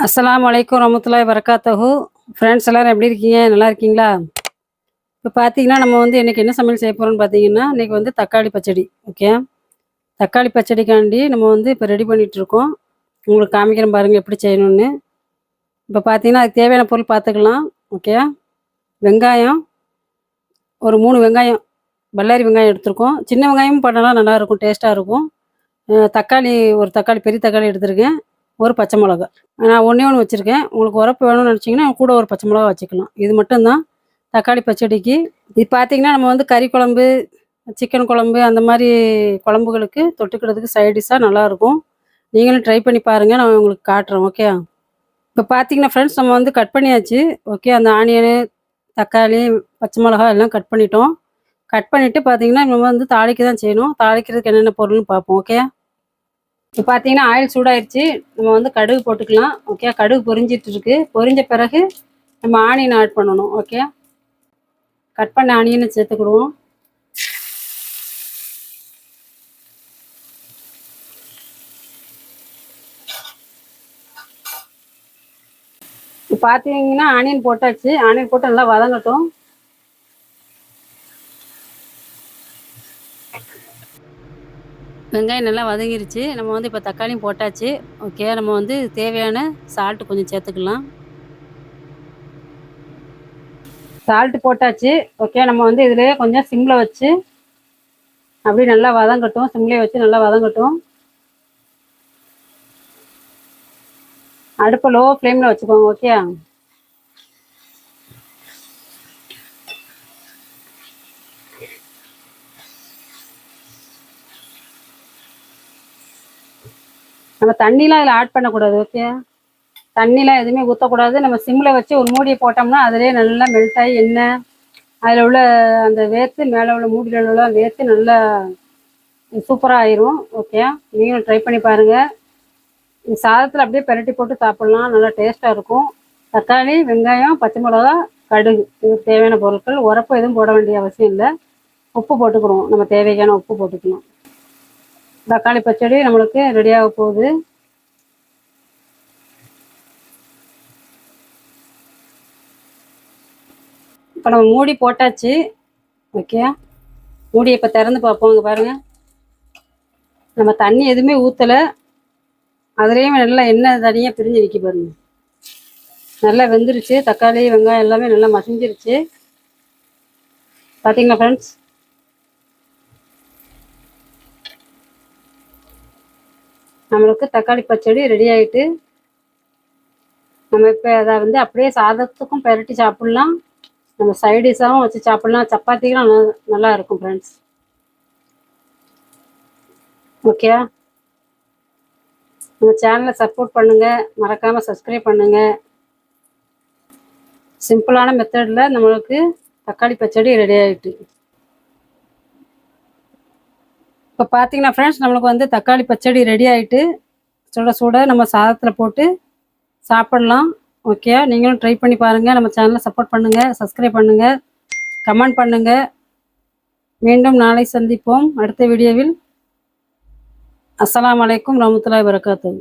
அஸ்ஸலாமு அலைக்கும் வரமத்துல்லாஹி வரகாத்துஹு. ஃப்ரெண்ட்ஸ் எல்லோரும் எப்படி இருக்கீங்க? நல்லா இருக்கீங்களா? இப்போ பார்த்தீங்கன்னா நம்ம இன்றைக்கி என்ன சமையல் செய்ய போகிறோம்னு பார்த்தீங்கன்னா, இன்றைக்கி தக்காளி பச்சடி. ஓகே, தக்காளி பச்சடிக்காண்டி நம்ம இப்போ ரெடி பண்ணிகிட்ருக்கோம். உங்களுக்கு காமிக்கிறேன் பாருங்கள் எப்படி செய்யணும்னு. இப்போ பார்த்தீங்கன்னா அதுக்கு தேவையான பொருள் பார்த்துக்கலாம். ஓகே, வெங்காயம் ஒரு 3 வெங்காயம், பல்லாரி வெங்காயம் எடுத்துருக்கோம். சின்ன வெங்காயமும் பண்ணலாம், நல்லாயிருக்கும், டேஸ்ட்டாக இருக்கும். தக்காளி ஒரு தக்காளி, பெரிய தக்காளி எடுத்துருக்கேன். ஒரு பச்சை மிளகா. நான் ஒன்றே ஒன்று வச்சுருக்கேன். உங்களுக்கு உரப்பு வேணும்னு நினச்சிங்கன்னா கூட ஒரு பச்சை மிளகா வச்சுக்கலாம். இது மட்டும்தான் தக்காளி பச்சடிக்கு. இது பார்த்திங்கன்னா நம்ம கறி குழம்பு, சிக்கன் குழம்பு அந்த மாதிரி குழம்புகளுக்கு தொட்டுக்கிறதுக்கு சைட் டிஷ்ஷாக நல்லாயிருக்கும். நீங்களும் ட்ரை பண்ணி பாருங்கள், நான் உங்களுக்கு காட்டுறேன். ஓகே, இப்போ பார்த்தீங்கன்னா ஃப்ரெண்ட்ஸ் நம்ம கட் பண்ணியாச்சு. ஓகே, அந்த ஆனியனு, தக்காளி, பச்சை மிளகா எல்லாம் கட் பண்ணிட்டோம். கட் பண்ணிவிட்டு பார்த்தீங்கன்னா நம்ம தாளிக்க தான் செய்யணும். தாளிக்கிறதுக்கு என்னென்ன பொருள்னு பார்ப்போம். ஓகே, இப்போ பார்த்தீங்கன்னா ஆயில் சூடாயிருச்சு. நம்ம கடுகு போட்டுக்கலாம். ஓகே, கடுகு பொரிஞ்சிட்ருக்கு. பொரிஞ்ச பிறகு நம்ம ஆனியன் ஆட் பண்ணணும். ஓகே, கட் பண்ண ஆனியனை சேர்த்துக்கிடுவோம். இப்போ பார்த்தீங்கன்னா ஆனியன் போட்டாச்சு. ஆனியன் போட்டு நல்லா வதங்கட்டும். வெங்காயம் நல்லா வதங்கிருச்சு. நம்ம இப்போ தக்காளியும் போட்டாச்சு. ஓகே, நம்ம தேவையான சால்ட்டு கொஞ்சம் சேர்த்துக்கலாம். சால்ட்டு போட்டாச்சு. ஓகே, நம்ம இதிலேயே கொஞ்சம் சிம்மில் வச்சு அப்படி நல்லா வதங்கட்டும். சிம்லேயே வச்சு நல்லா வதங்கட்டும். அடுப்பை லோ ஃப்ளேமில் வச்சுக்கோங்க. ஓகே, நம்ம தண்ணிலாம் இதில் ஆட் பண்ணக்கூடாது. ஓகே, தண்ணிலாம் எதுவுமே ஊற்றக்கூடாது. நம்ம சிம்மில் வச்சு ஒரு மூடியை போட்டோம்னா அதிலே நல்லா மெல்ட் ஆகி எண்ணெய் அதில் உள்ள அந்த வேர்த்து மேலே உள்ள மூடியில் உள்ள வேர்த்து நல்லா சூப்பராக ஆயிரும். ஓகே, நீங்களும் ட்ரை பண்ணி பாருங்கள். சாதத்தில் அப்படியே பெரட்டி போட்டு சாப்பிட்லாம், நல்லா டேஸ்ட்டாக இருக்கும். தக்காளி, வெங்காயம், பச்சை மிளகா, கடுகு, இதுக்கு தேவையான பொருட்கள். உரப்பு எதுவும் போட வேண்டிய அவசியம் இல்லை. உப்பு போட்டுக்கிடுவோம், நம்ம தேவையான உப்பு போட்டுக்கணும். தக்காளி பச்சடி நம்மளுக்கு ரெடியாக போகுது. இப்போ நம்ம மூடி போட்டாச்சு. ஓகே, மூடி இப்போ திறந்து பார்ப்போம். இங்கே பாருங்கள், நம்ம தண்ணி எதுவுமே ஊற்றலை. அதுலேயும் நல்லா எண்ணெய் தனியாக பிரிஞ்சு நிற்கி பாருங்க. நல்லா வெந்துருச்சு. தக்காளி, வெங்காயம் எல்லாமே நல்லா மசிஞ்சிருச்சு. பார்த்தீங்களா ஃப்ரெண்ட்ஸ்? நம்மளுக்கு தக்காளி பச்சடி ரெடி ஆகிட்டு. நம்ம இப்போ அதை அப்படியே சாதத்துக்கும் பெரட்டி சாப்பிட்லாம், நம்ம சைடிஷாகவும் வச்சு சாப்பிட்லாம். சப்பாத்திக்கெலாம் நல்லா இருக்கும் ஃப்ரெண்ட்ஸ். ஓகே, நம்ம சேனலை சப்போர்ட் பண்ணுங்கள், மறக்காமல் சப்ஸ்கிரைப் பண்ணுங்கள். சிம்பிளான மெத்தடில் நம்மளுக்கு தக்காளி பச்சடி ரெடி ஆகிட்டு. இப்போ பார்த்தீங்கன்னா ஃப்ரெண்ட்ஸ் நம்மளுக்கு தக்காளி பச்சடி ரெடி ஆகிட்டு. சுட சுட நம்ம சாதத்தில் போட்டு சாப்பிட்லாம். ஓகே, நீங்களும் ட்ரை பண்ணி பாருங்கள். நம்ம சேனலை சப்போர்ட் பண்ணுங்கள், சப்ஸ்கிரைப் பண்ணுங்கள், கமெண்ட் பண்ணுங்கள். மீண்டும் நாளை சந்திப்போம் அடுத்த வீடியோவில். அஸ்ஸலாமு அலைக்கும் வரமத்துல்லாஹி வரகாத்துஹு.